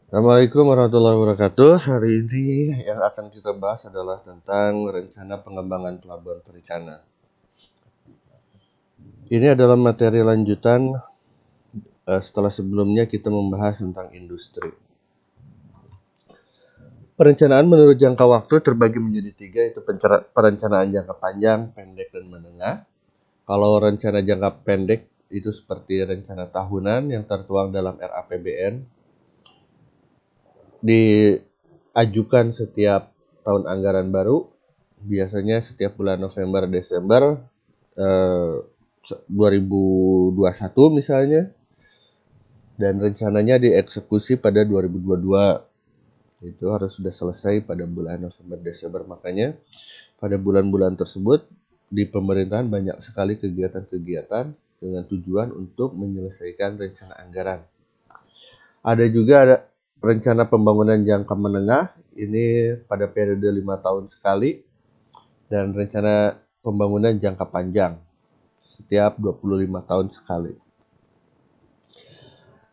Assalamualaikum warahmatullahi wabarakatuh. Hari ini yang akan kita bahas adalah tentang rencana pengembangan pelabuhan perikanan. Ini adalah materi lanjutan setelah sebelumnya kita membahas tentang industri. Perencanaan menurut jangka waktu terbagi menjadi tiga, yaitu perencanaan jangka panjang, pendek, dan menengah. Kalau rencana jangka pendek itu seperti rencana tahunan yang tertuang dalam RAPBN, diajukan setiap tahun anggaran baru, biasanya setiap bulan November Desember 2021 misalnya, dan rencananya dieksekusi pada 2022. Itu harus sudah selesai pada bulan November Desember. Makanya pada bulan-bulan tersebut di pemerintahan banyak sekali kegiatan-kegiatan dengan tujuan untuk menyelesaikan rencana anggaran. Ada juga rencana pembangunan jangka menengah, ini pada periode 5 tahun sekali, dan rencana pembangunan jangka panjang setiap 25 tahun sekali.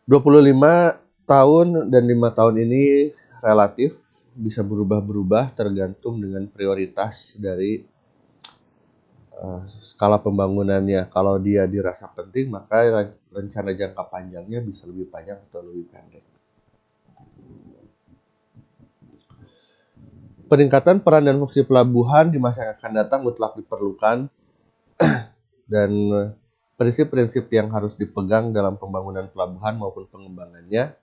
25 tahun dan 5 tahun ini relatif bisa berubah-berubah tergantung dengan prioritas dari skala pembangunannya. Kalau dia dirasa penting, maka rencana jangka panjangnya bisa lebih panjang atau lebih pendek. Peningkatan peran dan fungsi pelabuhan di masa yang akan datang mutlak diperlukan, dan prinsip-prinsip yang harus dipegang dalam pembangunan pelabuhan maupun pengembangannya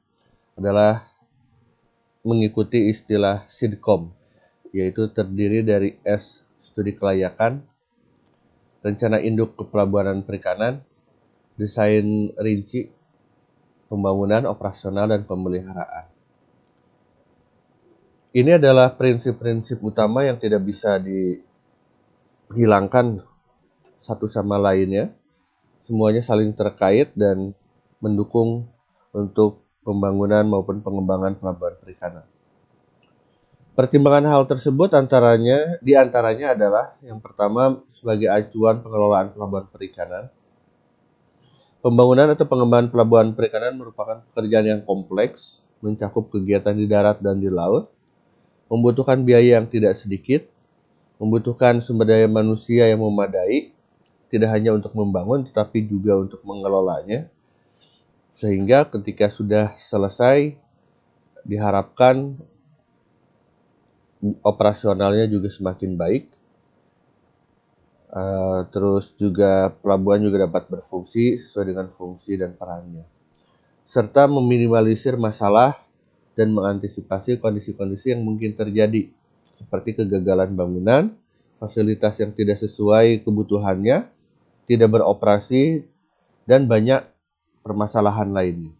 adalah mengikuti istilah SIDCOM, yaitu terdiri dari S. Studi kelayakan, rencana induk kepelabuhanan perikanan, desain rinci, pembangunan, operasional, dan pemeliharaan. Ini adalah prinsip-prinsip utama yang tidak bisa dihilangkan satu sama lainnya. Semuanya saling terkait dan mendukung untuk pembangunan maupun pengembangan pelabuhan perikanan. Pertimbangan hal tersebut diantaranya adalah yang pertama sebagai acuan pengelolaan pelabuhan perikanan. Pembangunan atau pengembangan pelabuhan perikanan merupakan pekerjaan yang kompleks, mencakup kegiatan di darat dan di laut, membutuhkan biaya yang tidak sedikit, membutuhkan sumber daya manusia yang memadai, tidak hanya untuk membangun tetapi juga untuk mengelolanya, sehingga ketika sudah selesai diharapkan operasionalnya juga semakin baik. Terus juga pelabuhan juga dapat berfungsi sesuai dengan fungsi dan perannya, serta meminimalisir masalah dan mengantisipasi kondisi-kondisi yang mungkin terjadi, seperti kegagalan bangunan, fasilitas yang tidak sesuai kebutuhannya, tidak beroperasi, dan banyak permasalahan lainnya.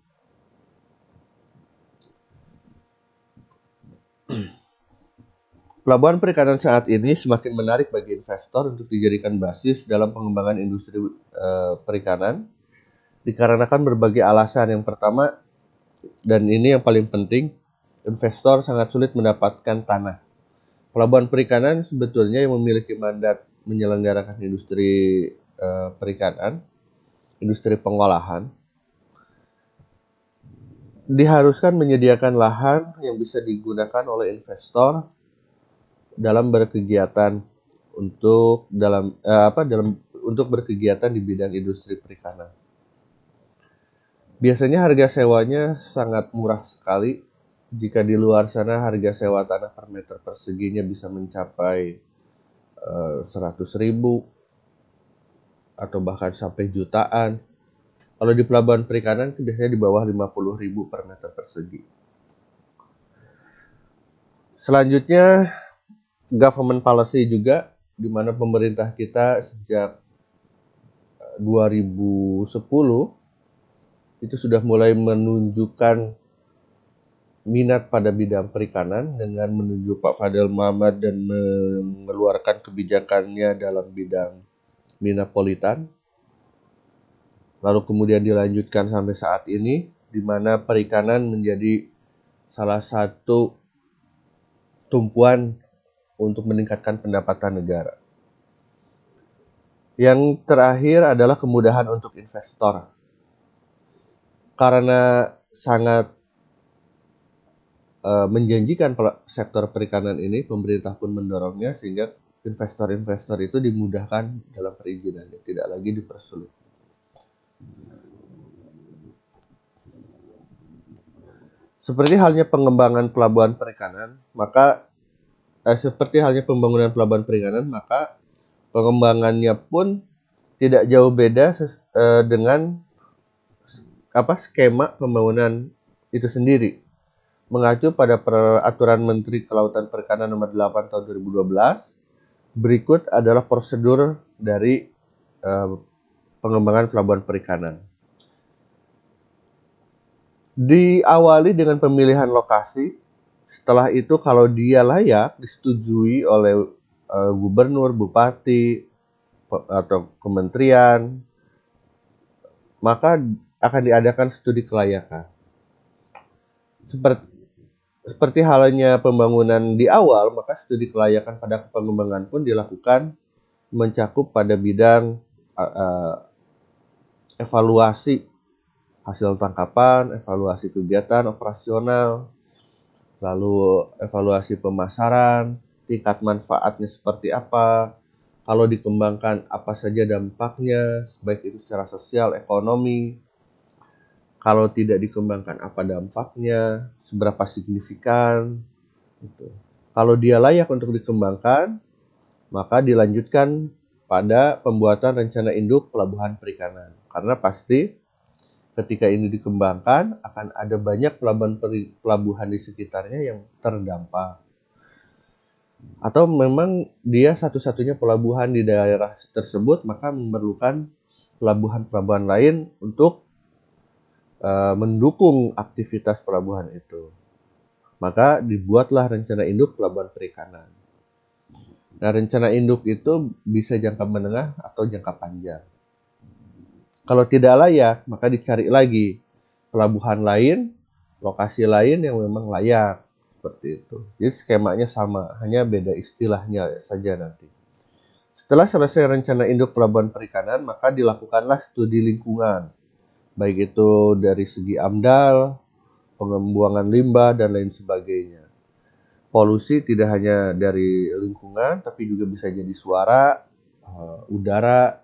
Pelabuhan perikanan saat ini semakin menarik bagi investor untuk dijadikan basis dalam pengembangan industri perikanan, dikarenakan berbagai alasan. Yang pertama, dan ini yang paling penting, investor sangat sulit mendapatkan tanah. Pelabuhan perikanan sebetulnya yang memiliki mandat menyelenggarakan industri perikanan, industri pengolahan, diharuskan menyediakan lahan yang bisa digunakan oleh investor dalam berkegiatan untuk berkegiatan di bidang industri perikanan. Biasanya harga sewanya sangat murah sekali. Jika di luar sana harga sewa tanah per meter perseginya bisa mencapai 100.000 atau bahkan sampai jutaan. Kalau di pelabuhan perikanan itu biasanya di bawah 50.000 per meter persegi. Selanjutnya, government policy juga, di mana pemerintah kita sejak 2010 itu sudah mulai menunjukkan minat pada bidang perikanan dengan menunjuk Pak Fadel Muhammad dan mengeluarkan kebijakannya dalam bidang Minapolitan. Lalu kemudian dilanjutkan sampai saat ini, di mana perikanan menjadi salah satu tumpuan untuk meningkatkan pendapatan negara. Yang terakhir adalah kemudahan untuk investor. Karena sangat menjanjikan sektor perikanan ini, pemerintah pun mendorongnya sehingga investor-investor itu dimudahkan dalam perizinannya, tidak lagi dipersulit. Seperti halnya pengembangan pelabuhan perikanan, maka seperti halnya pembangunan pelabuhan perikanan, maka pengembangannya pun tidak jauh beda dengan skema pembangunan itu sendiri. Mengacu pada Peraturan Menteri Kelautan Perikanan Nomor 8 Tahun 2012, berikut adalah prosedur dari pengembangan pelabuhan perikanan. Diawali dengan pemilihan lokasi. Setelah itu kalau dia layak disetujui oleh gubernur, bupati, atau kementerian, maka akan diadakan studi kelayakan. Seperti halnya pembangunan di awal, maka studi kelayakan pada pengembangan pun dilakukan mencakup pada bidang evaluasi hasil tangkapan, evaluasi kegiatan operasional, lalu evaluasi pemasaran, tingkat manfaatnya seperti apa, kalau dikembangkan apa saja dampaknya, baik itu secara sosial, ekonomi, kalau tidak dikembangkan apa dampaknya, seberapa signifikan, gitu. Kalau dia layak untuk dikembangkan, maka dilanjutkan pada pembuatan rencana induk pelabuhan perikanan. Karena pasti ketika ini dikembangkan, akan ada banyak pelabuhan di sekitarnya yang terdampak. Atau memang dia satu-satunya pelabuhan di daerah tersebut, maka memerlukan pelabuhan-pelabuhan lain untuk mendukung aktivitas pelabuhan itu. Maka dibuatlah rencana induk pelabuhan perikanan. Nah, rencana induk itu bisa jangka menengah atau jangka panjang. Kalau tidak layak, maka dicari lagi pelabuhan lain, lokasi lain yang memang layak, seperti itu. Jadi skemanya sama, hanya beda istilahnya saja nanti. Setelah selesai rencana induk pelabuhan perikanan, maka dilakukanlah studi lingkungan, baik itu dari segi AMDAL, pengembuangan limbah, dan lain sebagainya. Polusi tidak hanya dari lingkungan, tapi juga bisa jadi suara, udara,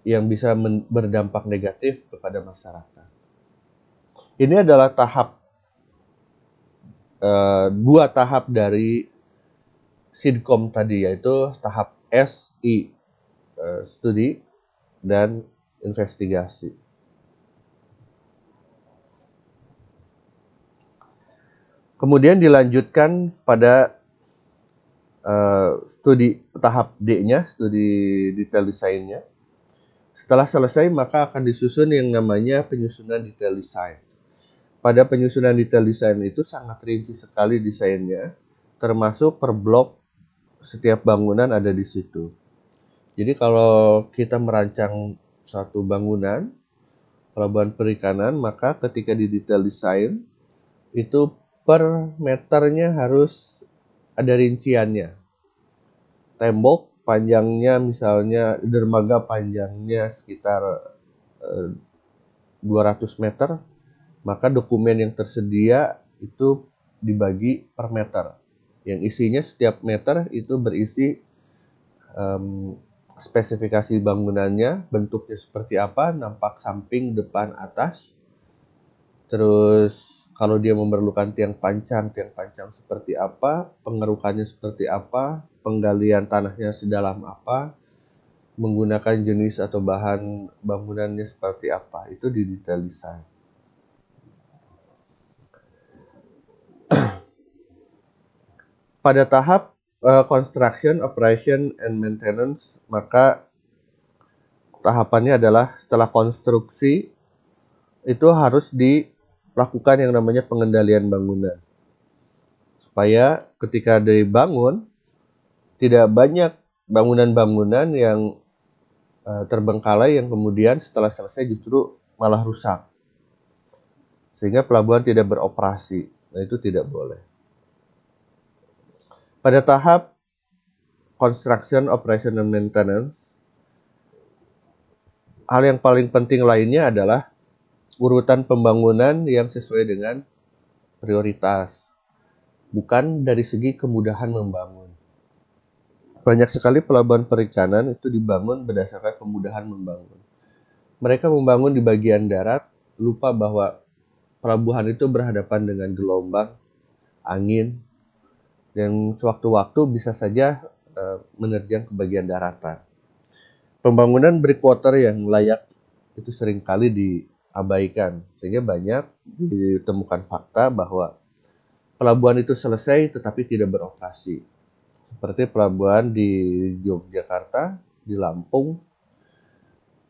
yang bisa berdampak negatif kepada masyarakat. Ini adalah dua tahap dari SIDCOM tadi, yaitu tahap SI, studi dan investigasi. Kemudian dilanjutkan pada studi tahap D-nya, studi detail desainnya. Setelah selesai, maka akan disusun yang namanya penyusunan detail desain. Pada penyusunan detail desain itu sangat rinci sekali desainnya, termasuk per blok setiap bangunan ada di situ. Jadi kalau kita merancang suatu bangunan, pelabuhan perikanan, maka ketika di detail desain, itu per meternya harus ada rinciannya. Tembok panjangnya misalnya, dermaga panjangnya sekitar 200 meter, maka dokumen yang tersedia itu dibagi per meter. Yang isinya setiap meter itu berisi spesifikasi bangunannya, bentuknya seperti apa, nampak samping, depan, atas. Terus kalau dia memerlukan tiang pancang seperti apa, pengerukannya seperti apa, penggalian tanahnya sedalam apa, menggunakan jenis atau bahan bangunannya seperti apa, itu di detail design. Pada tahap construction, operation, and maintenance, maka tahapannya adalah setelah konstruksi itu harus dilakukan yang namanya pengendalian bangunan. Supaya ketika dibangun, tidak banyak bangunan-bangunan yang terbengkalai yang kemudian setelah selesai justru malah rusak. Sehingga pelabuhan tidak beroperasi. Nah, itu tidak boleh. Pada tahap construction, operation, and maintenance, hal yang paling penting lainnya adalah urutan pembangunan yang sesuai dengan prioritas, bukan dari segi kemudahan membangun. Banyak sekali pelabuhan perikanan itu dibangun berdasarkan kemudahan membangun. Mereka membangun di bagian darat, lupa bahwa pelabuhan itu berhadapan dengan gelombang, angin, yang sewaktu-waktu bisa saja menerjang ke bagian daratan. Pembangunan breakwater yang layak itu seringkali diabaikan, sehingga banyak ditemukan fakta bahwa pelabuhan itu selesai tetapi tidak beroperasi. Seperti pelabuhan di Yogyakarta, di Lampung,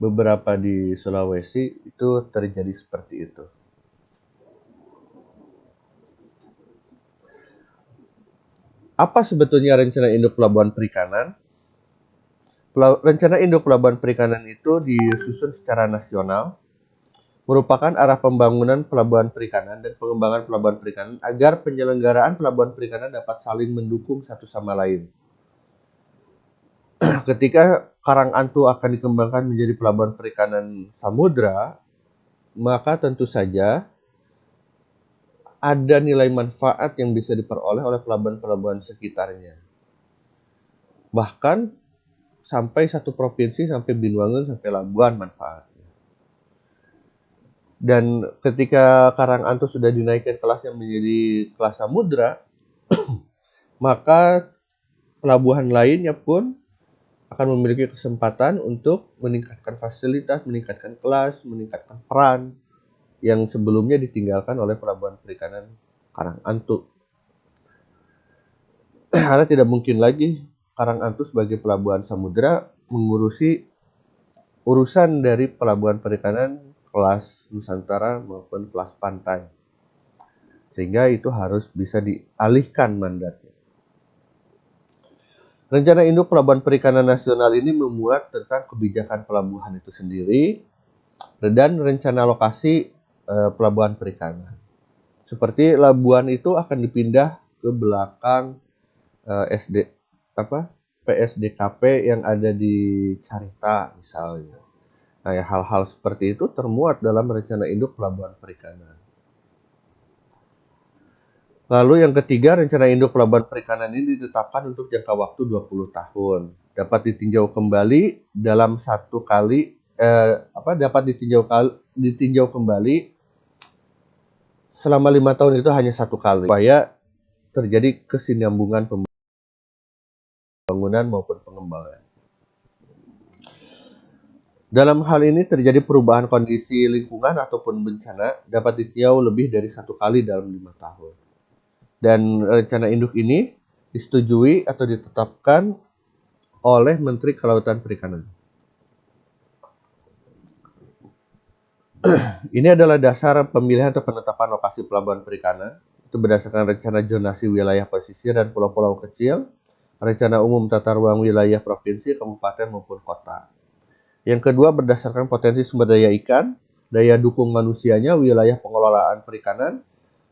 beberapa di Sulawesi itu terjadi seperti itu. Apa sebetulnya rencana induk pelabuhan perikanan? Rencana induk pelabuhan perikanan itu disusun secara nasional, merupakan arah pembangunan pelabuhan perikanan dan pengembangan pelabuhan perikanan agar penyelenggaraan pelabuhan perikanan dapat saling mendukung satu sama lain. Ketika Karangantu akan dikembangkan menjadi pelabuhan perikanan samudra, maka tentu saja ada nilai manfaat yang bisa diperoleh oleh pelabuhan-pelabuhan sekitarnya. Bahkan sampai satu provinsi, sampai Binwangen, sampai Labuan manfaatnya. Dan ketika Karangantu sudah dinaikkan kelasnya menjadi kelas samudra, maka pelabuhan lainnya pun akan memiliki kesempatan untuk meningkatkan fasilitas, meningkatkan kelas, meningkatkan peran yang sebelumnya ditinggalkan oleh pelabuhan perikanan Karangantu. Karena tidak mungkin lagi Karangantu sebagai pelabuhan samudra mengurusi urusan dari pelabuhan perikanan kelas Nusantara maupun kelas pantai. Sehingga itu harus bisa dialihkan mandatnya. Rencana induk pelabuhan perikanan nasional ini memuat tentang kebijakan pelabuhan itu sendiri dan rencana lokasi pelabuhan perikanan. Seperti Labuan itu akan dipindah ke belakang PSDKP yang ada di Carita misalnya. Nah, ya, hal-hal seperti itu termuat dalam rencana induk pelabuhan perikanan. Lalu yang ketiga, rencana induk pelabuhan perikanan ini ditetapkan untuk jangka waktu 20 tahun. Dapat ditinjau kembali dalam satu kali dapat ditinjau kembali selama 5 tahun itu hanya satu kali supaya terjadi kesinambungan pembangunan maupun pengembangan. Dalam hal ini terjadi perubahan kondisi lingkungan ataupun bencana dapat ditinjau lebih dari satu kali dalam 5 tahun. Dan rencana induk ini disetujui atau ditetapkan oleh Menteri Kelautan Perikanan. Ini adalah dasar pemilihan atau penetapan lokasi pelabuhan perikanan. Itu berdasarkan rencana zonasi wilayah pesisir dan pulau-pulau kecil, rencana umum tata ruang wilayah provinsi, kabupaten maupun kota. Yang kedua berdasarkan potensi sumber daya ikan, daya dukung manusianya, wilayah pengelolaan perikanan,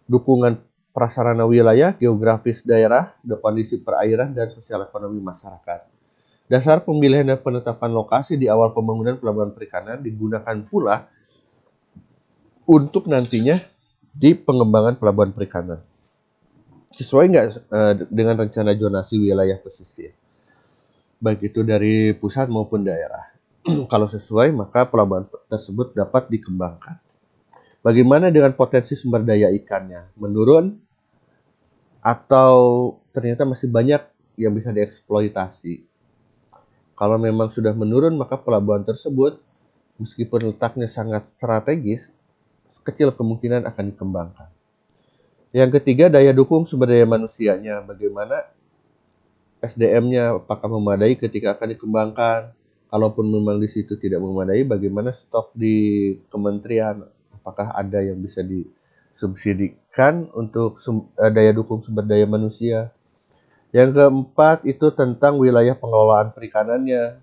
dukungan prasarana wilayah, geografis daerah, kondisi perairan, dan sosial ekonomi masyarakat. Dasar pemilihan dan penetapan lokasi di awal pembangunan pelabuhan perikanan digunakan pula untuk nantinya di pengembangan pelabuhan perikanan. Sesuai nggak dengan rencana zonasi wilayah pesisir? Baik itu dari pusat maupun daerah. Kalau sesuai, maka pelabuhan tersebut dapat dikembangkan. Bagaimana dengan potensi sumber daya ikannya? Menurun atau ternyata masih banyak yang bisa dieksploitasi? Kalau memang sudah menurun, maka pelabuhan tersebut, meskipun letaknya sangat strategis, kecil kemungkinan akan dikembangkan. Yang ketiga, daya dukung sumber daya manusianya. Bagaimana SDM-nya, apakah memadai ketika akan dikembangkan? Kalaupun memang di situ tidak memadai, bagaimana stok di kementerian? Apakah ada yang bisa disubsidikan untuk daya dukung sumber daya manusia? Yang keempat itu tentang wilayah pengelolaan perikanannya.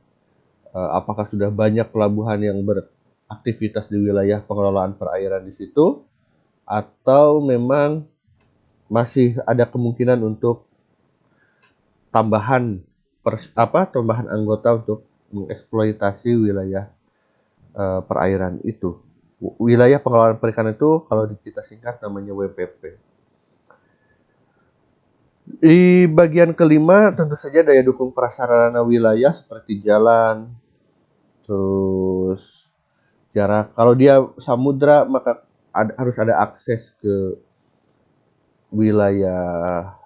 Apakah sudah banyak pelabuhan yang beraktivitas di wilayah pengelolaan perairan di situ? Atau memang masih ada kemungkinan untuk tambahan anggota untuk mengeksploitasi wilayah perairan itu. Wilayah pengelolaan perikanan itu kalau kita singkat namanya WPP. Di bagian kelima tentu saja daya dukung prasarana wilayah seperti jalan, terus jarak. Kalau dia samudra maka harus ada akses ke wilayah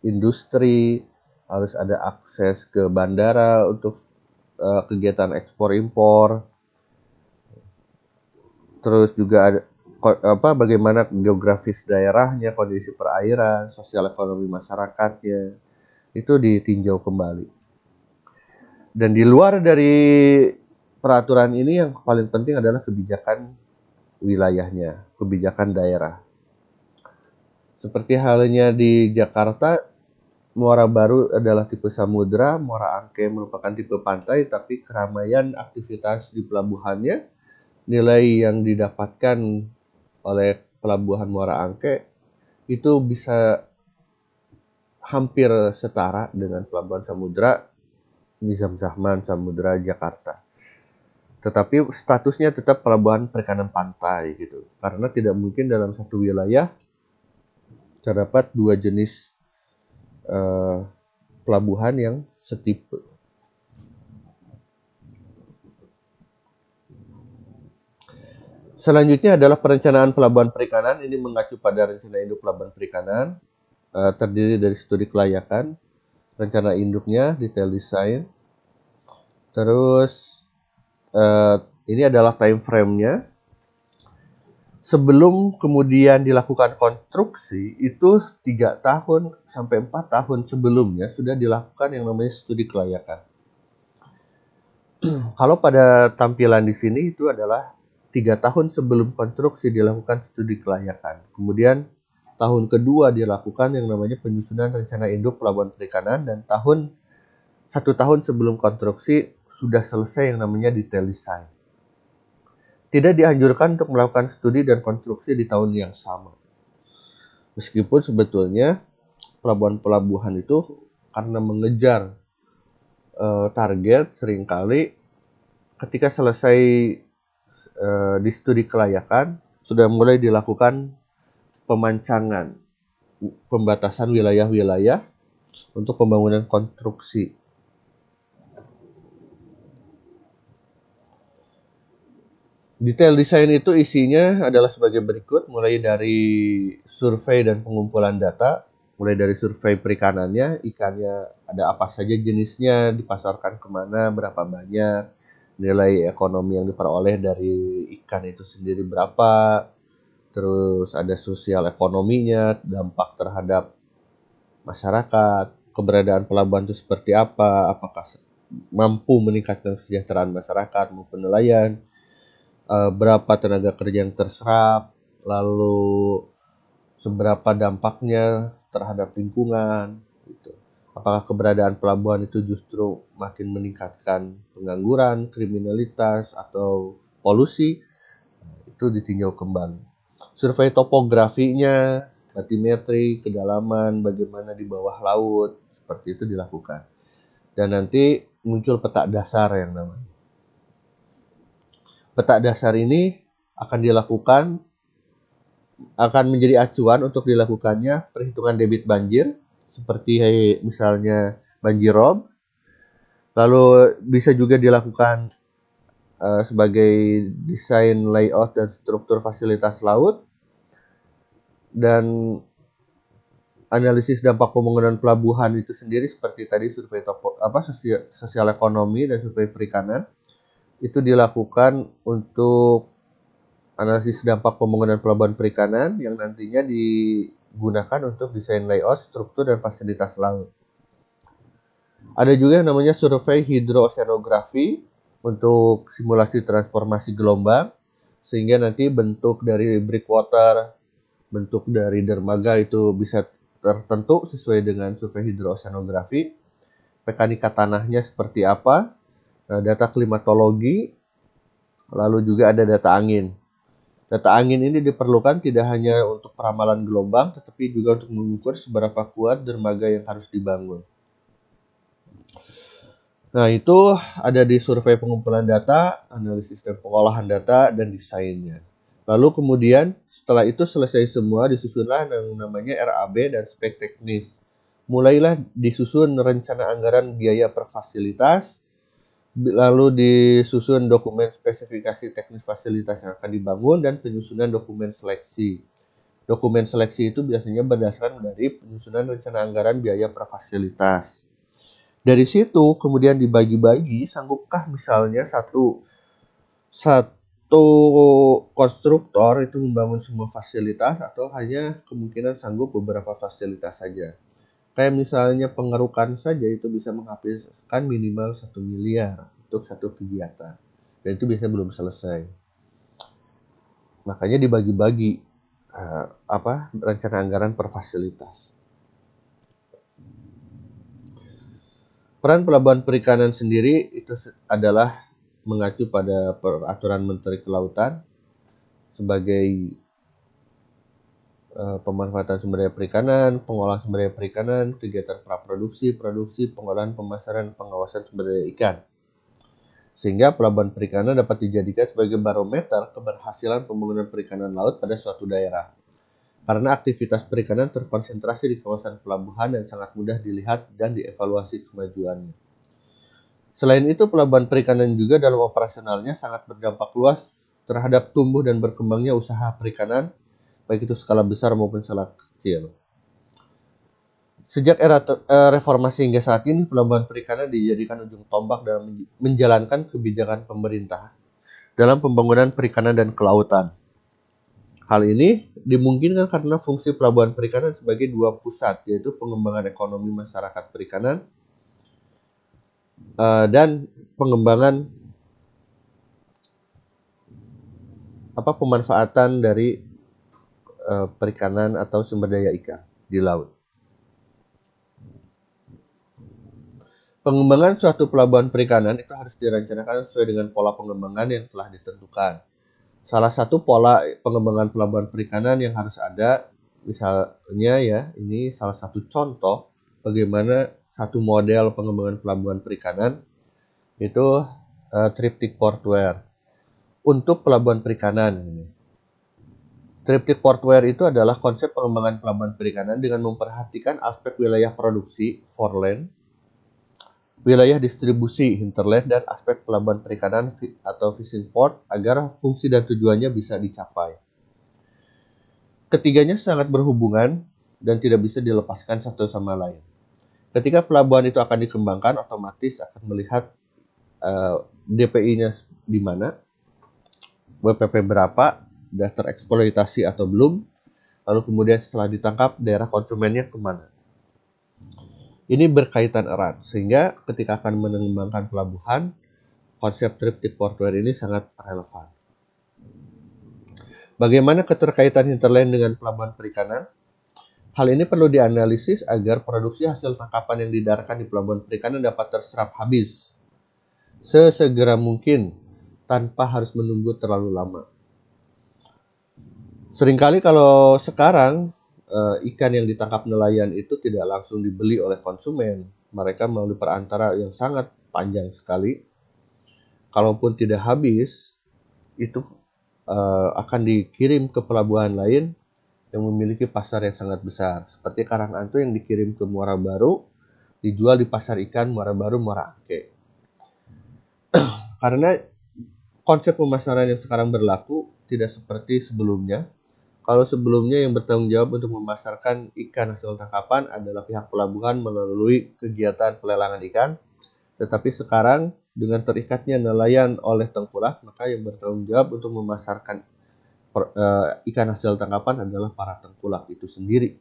industri, harus ada akses ke bandara untuk kegiatan ekspor impor. Terus juga ada bagaimana geografis daerahnya, kondisi perairan, sosial ekonomi masyarakatnya, itu ditinjau kembali. Dan di luar dari peraturan ini yang paling penting adalah kebijakan wilayahnya, kebijakan daerah. Seperti halnya di Jakarta, Muara Baru adalah tipe samudra, Muara Angke merupakan tipe pantai, tapi keramaian aktivitas di pelabuhannya, nilai yang didapatkan oleh pelabuhan Muara Angke itu bisa hampir setara dengan pelabuhan samudra Nizam Zahman Samudra Jakarta. Tetapi statusnya tetap pelabuhan perikanan pantai gitu. Karena tidak mungkin dalam satu wilayah terdapat dua jenis pelabuhan yang setipe. Selanjutnya adalah perencanaan pelabuhan perikanan. Ini mengacu pada rencana induk pelabuhan perikanan. Terdiri dari studi kelayakan, rencana induknya, detail desain. Terus ini adalah time frame-nya. Sebelum kemudian dilakukan konstruksi, itu 3 tahun sampai 4 tahun sebelumnya sudah dilakukan yang namanya studi kelayakan. Kalau pada tampilan di sini itu adalah 3 tahun sebelum konstruksi dilakukan studi kelayakan. Kemudian tahun kedua dilakukan yang namanya penyusunan rencana induk pelabuhan perikanan, dan 1 tahun sebelum konstruksi sudah selesai yang namanya detail design. Tidak dianjurkan untuk melakukan studi dan konstruksi di tahun yang sama. Meskipun sebetulnya pelabuhan-pelabuhan itu karena mengejar target, seringkali ketika selesai di studi kelayakan sudah mulai dilakukan pemancangan, pembatasan wilayah-wilayah untuk pembangunan konstruksi. Detail desain itu isinya adalah sebagai berikut, mulai dari survei dan pengumpulan data, mulai dari survei perikanannya, ikannya ada apa saja jenisnya, dipasarkan kemana, berapa banyak, nilai ekonomi yang diperoleh dari ikan itu sendiri berapa, terus ada sosial ekonominya, dampak terhadap masyarakat, keberadaan pelabuhan itu seperti apa, apakah mampu meningkatkan kesejahteraan masyarakat maupun nelayan, berapa tenaga kerja yang terserap, lalu seberapa dampaknya terhadap lingkungan, gitu. Apakah keberadaan pelabuhan itu justru makin meningkatkan pengangguran, kriminalitas, atau polusi, itu ditinjau kembali. Survei topografinya, batimetri, kedalaman, bagaimana di bawah laut, seperti itu dilakukan. Dan nanti muncul peta dasar yang namanya. Peta dasar ini akan menjadi acuan untuk dilakukannya perhitungan debit banjir, seperti misalnya banjir rob. Lalu bisa juga dilakukan sebagai desain layout dan struktur fasilitas laut, dan analisis dampak pembangunan pelabuhan itu sendiri seperti tadi survei sosial ekonomi dan survei perikanan itu dilakukan untuk analisis dampak pembangunan pelabuhan perikanan yang nantinya digunakan untuk desain layout, struktur, dan fasilitas laut. Ada juga yang namanya survei hidrooceanografi untuk simulasi transformasi gelombang, sehingga nanti bentuk dari breakwater, bentuk dari dermaga itu bisa tertentu sesuai dengan survei hidrooceanografi. Mekanika tanahnya seperti apa, data klimatologi, lalu juga ada data angin. Data angin ini diperlukan tidak hanya untuk peramalan gelombang, tetapi juga untuk mengukur seberapa kuat dermaga yang harus dibangun. Nah, itu ada di survei pengumpulan data, analisis dan pengolahan data, dan desainnya. Lalu kemudian setelah itu selesai semua, disusunlah yang namanya RAB dan spek teknis. Mulailah disusun rencana anggaran biaya per fasilitas, lalu disusun dokumen spesifikasi teknis fasilitas yang akan dibangun, dan penyusunan dokumen seleksi. Dokumen seleksi itu biasanya berdasarkan dari penyusunan rencana anggaran biaya per fasilitas. Dari situ kemudian dibagi-bagi, sanggupkah misalnya satu satu konstruktor itu membangun semua fasilitas atau hanya kemungkinan sanggup beberapa fasilitas saja. Kayak misalnya pengerukan saja itu bisa menghabiskan minimal 1 miliar untuk satu kegiatan. Dan itu biasanya belum selesai. Makanya dibagi-bagi rencana anggaran per fasilitas. Peran pelabuhan perikanan sendiri itu adalah mengacu pada peraturan Menteri Kelautan sebagai pemanfaatan sumber daya perikanan, pengolahan sumber daya perikanan, kegiatan praproduksi, produksi, pengolahan, pemasaran, pengawasan sumber daya ikan. Sehingga pelabuhan perikanan dapat dijadikan sebagai barometer keberhasilan pembangunan perikanan laut pada suatu daerah. Karena aktivitas perikanan terkonsentrasi di kawasan pelabuhan dan sangat mudah dilihat dan dievaluasi kemajuannya. Selain itu, pelabuhan perikanan juga dalam operasionalnya sangat berdampak luas terhadap tumbuh dan berkembangnya usaha perikanan, baik itu skala besar maupun skala kecil. Sejak era reformasi hingga saat ini, pelabuhan perikanan dijadikan ujung tombak dalam menjalankan kebijakan pemerintah dalam pembangunan perikanan dan kelautan. Hal ini dimungkinkan karena fungsi pelabuhan perikanan sebagai dua pusat, yaitu pengembangan ekonomi masyarakat perikanan dan pengembangan pemanfaatan dari perikanan atau sumber daya ikan di laut. Pengembangan suatu pelabuhan perikanan itu harus direncanakan sesuai dengan pola pengembangan yang telah ditentukan. Salah satu pola pengembangan pelabuhan perikanan yang harus ada, misalnya ya, ini salah satu contoh bagaimana satu model pengembangan pelabuhan perikanan itu triptych portware untuk pelabuhan perikanan. Triptych portware itu adalah konsep pengembangan pelabuhan perikanan dengan memperhatikan aspek wilayah produksi, foreland, wilayah distribusi, hinterland, dan aspek pelabuhan perikanan atau fishing port agar fungsi dan tujuannya bisa dicapai. Ketiganya sangat berhubungan dan tidak bisa dilepaskan satu sama lain. Ketika pelabuhan itu akan dikembangkan, otomatis akan melihat DPI-nya di mana, WPP berapa, sudah tereksploitasi atau belum, lalu kemudian setelah ditangkap, daerah konsumennya kemana. Ini berkaitan erat, sehingga ketika akan mengembangkan pelabuhan, konsep triptych portware ini sangat relevan. Bagaimana keterkaitan hinterland dengan pelabuhan perikanan? Hal ini perlu dianalisis agar produksi hasil tangkapan yang didarkan di pelabuhan perikanan dapat terserap habis sesegera mungkin tanpa harus menunggu terlalu lama. Seringkali kalau sekarang ikan yang ditangkap nelayan itu tidak langsung dibeli oleh konsumen. Mereka melalui perantara yang sangat panjang sekali. Kalaupun tidak habis, itu akan dikirim ke pelabuhan lain yang memiliki pasar yang sangat besar. Seperti karang antu yang dikirim ke Muara Baru, dijual di pasar ikan Muara Baru, Muara Angke. Karena konsep pemasaran yang sekarang berlaku tidak seperti sebelumnya. Kalau sebelumnya yang bertanggung jawab untuk memasarkan ikan hasil tangkapan adalah pihak pelabuhan melalui kegiatan pelelangan ikan, tetapi sekarang dengan terikatnya nelayan oleh tengkulak, maka yang bertanggung jawab untuk memasarkan ikan hasil tangkapan adalah para tengkulak itu sendiri.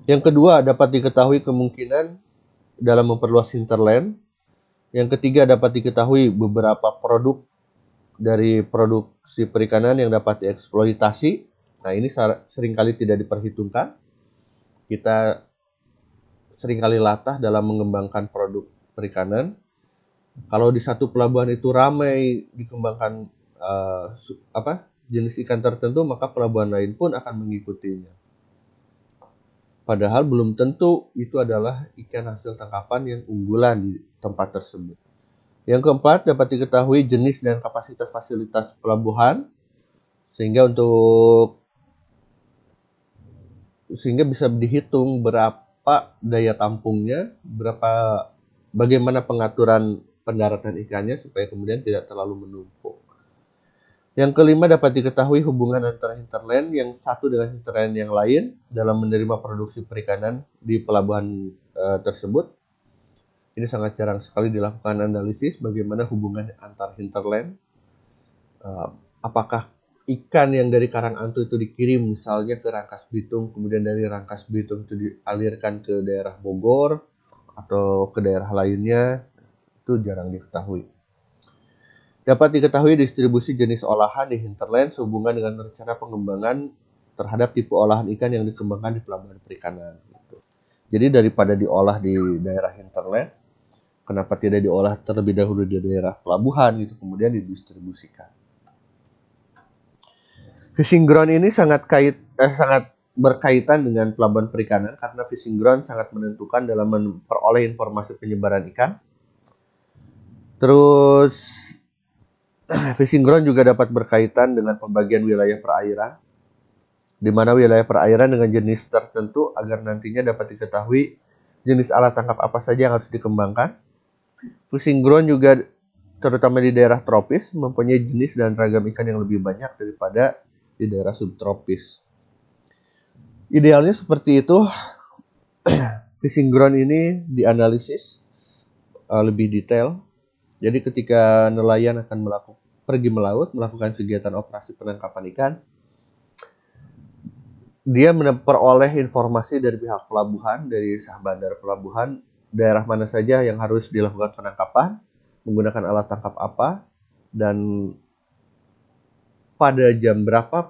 Yang kedua, dapat diketahui kemungkinan dalam memperluas hinterland. Yang ketiga, dapat diketahui beberapa produk dari produksi perikanan yang dapat dieksploitasi. Nah, ini seringkali tidak diperhitungkan. Kita seringkali latah dalam mengembangkan produk perikanan. Kalau di satu pelabuhan itu ramai dikembangkan jenis ikan tertentu, maka pelabuhan lain pun akan mengikutinya. Padahal belum tentu itu adalah ikan hasil tangkapan yang unggulan di tempat tersebut. Yang keempat, dapat diketahui jenis dan kapasitas fasilitas pelabuhan sehingga bisa dihitung berapa daya tampungnya, bagaimana pengaturan pendaratan ikannya supaya kemudian tidak terlalu menumpuk. Yang kelima, dapat diketahui hubungan antara hinterland yang satu dengan hinterland yang lain dalam menerima produksi perikanan di pelabuhan tersebut. Ini sangat jarang sekali dilakukan analisis bagaimana hubungan antar hinterland. Apakah ikan yang dari Karanganyar itu dikirim misalnya ke Rangkas Bitung, kemudian dari Rangkas Bitung itu dialirkan ke daerah Bogor atau ke daerah lainnya, itu jarang diketahui. Dapat diketahui distribusi jenis olahan di hinterland sehubungan dengan rencana pengembangan terhadap tipe olahan ikan yang dikembangkan di pelabuhan perikanan. Jadi daripada diolah di daerah hinterland, kenapa tidak diolah terlebih dahulu di daerah pelabuhan gitu, kemudian didistribusikan. Fishing ground ini sangat berkaitan dengan pelabuhan perikanan karena fishing ground sangat menentukan dalam memperoleh informasi penyebaran ikan. Terus fishing ground juga dapat berkaitan dengan pembagian wilayah perairan, di mana wilayah perairan dengan jenis tertentu agar nantinya dapat diketahui jenis alat tangkap apa saja yang harus dikembangkan. Fishing ground juga terutama di daerah tropis mempunyai jenis dan ragam ikan yang lebih banyak daripada di daerah subtropis. Idealnya seperti itu. Fishing ground ini dianalisis lebih detail. Jadi ketika nelayan akan pergi melaut, melakukan kegiatan operasi penangkapan ikan, dia memperoleh informasi dari pihak pelabuhan, dari sah bandar pelabuhan, daerah mana saja yang harus dilakukan penangkapan, menggunakan alat tangkap apa, dan pada jam berapa,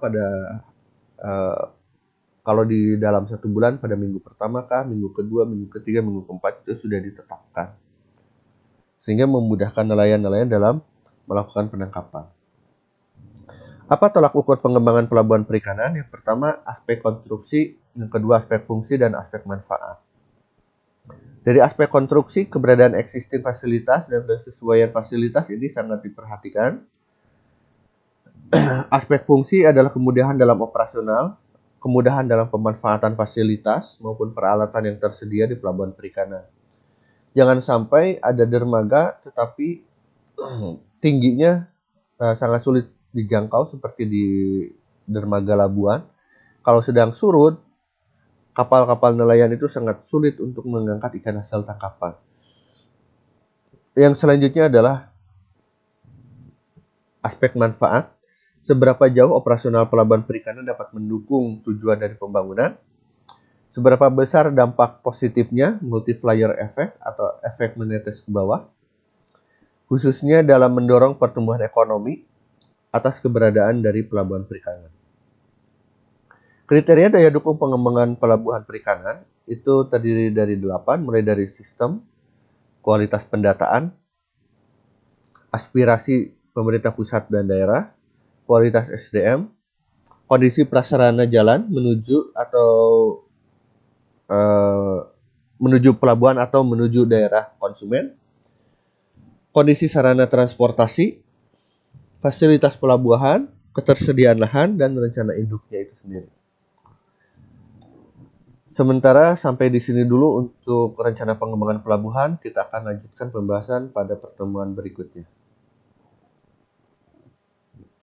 kalau di dalam 1 bulan, pada minggu pertama kah, minggu kedua, minggu ketiga, minggu keempat, itu sudah ditetapkan. Sehingga memudahkan nelayan-nelayan dalam melakukan penangkapan. Apa tolak ukur pengembangan pelabuhan perikanan? Yang pertama, aspek konstruksi. Yang kedua, aspek fungsi dan aspek manfaat. Dari aspek konstruksi, keberadaan existing fasilitas dan kesesuaian fasilitas ini sangat diperhatikan. Aspek fungsi adalah kemudahan dalam operasional, kemudahan dalam pemanfaatan fasilitas maupun peralatan yang tersedia di pelabuhan perikanan. Jangan sampai ada dermaga tetapi tingginya sangat sulit dijangkau seperti di dermaga Labuan. Kalau sedang surut, kapal-kapal nelayan itu sangat sulit untuk mengangkat ikan hasil tangkapan. Yang selanjutnya adalah aspek manfaat. Seberapa jauh operasional pelabuhan perikanan dapat mendukung tujuan dari pembangunan? Seberapa besar dampak positifnya, multiplier effect atau efek menetes ke bawah, khususnya dalam mendorong pertumbuhan ekonomi atas keberadaan dari pelabuhan perikanan. Kriteria daya dukung pengembangan pelabuhan perikanan itu terdiri dari 8, mulai dari sistem, kualitas pendataan, aspirasi pemerintah pusat dan daerah, kualitas SDM, kondisi prasarana jalan menuju pelabuhan atau menuju daerah konsumen, kondisi sarana transportasi, fasilitas pelabuhan, ketersediaan lahan, dan rencana induknya itu sendiri. Sementara sampai di sini dulu untuk rencana pengembangan pelabuhan, kita akan lanjutkan pembahasan pada pertemuan berikutnya.